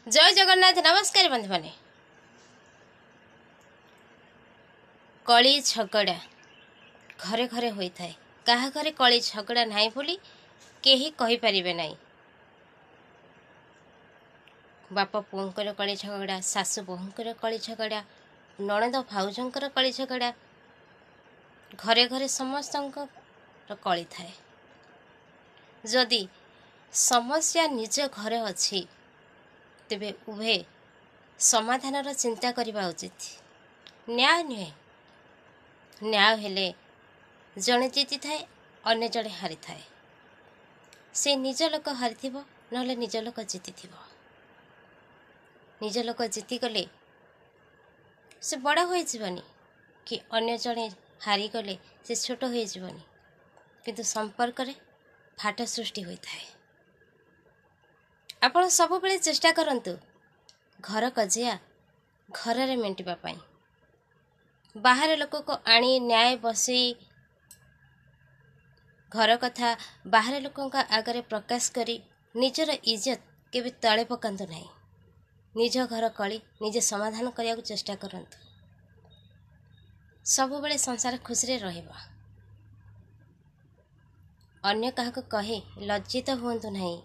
जय जगन्नाथ। नमस्कार बंधु माने। कली झगड़ा घरे घरे होता है। क्या घरे कली झगड़ा नहीं बोली केही कहि परिबे नहीं। बाप पुओंकर कली झगड़ा, सासु बोहूंकर कली झगड़ा, नणंद भाउजंकर कली झगड़ा, घरे घरे समस्त कली थाए। जदि समस्या निज घरे अच्छी तेबे उभे समाधान चिंता करने उचित। न्याय नुहे। न्याय हेले जड़े जीति थाए, अन्य जड़े हारी थाए। से निज लोक हारी ना निज लोक जीति। निज लोक जीति गले से बड़ हो जीवनी कि अन्य जड़े हारी गले से छोट हो जीवनी, किंतु संपर्क रे फाट सृष्टि होता है। आपण सब बेले चेष्टा करंतु घर कजिया घर रे मेंटिबा पाई। बाहर लोक को आनी न्याय बसई घर कथा बाहर लोकों का आगरे प्रकाश करी निजर इज्जत केबे तले पकांतु नहीं। निज घर कली निजे समाधान करने को चेष्टा करंतु। सब बेले संसार खुशी रे रहइबा। अन्य काहको कहे लज्जित हुअन्तु नहीं।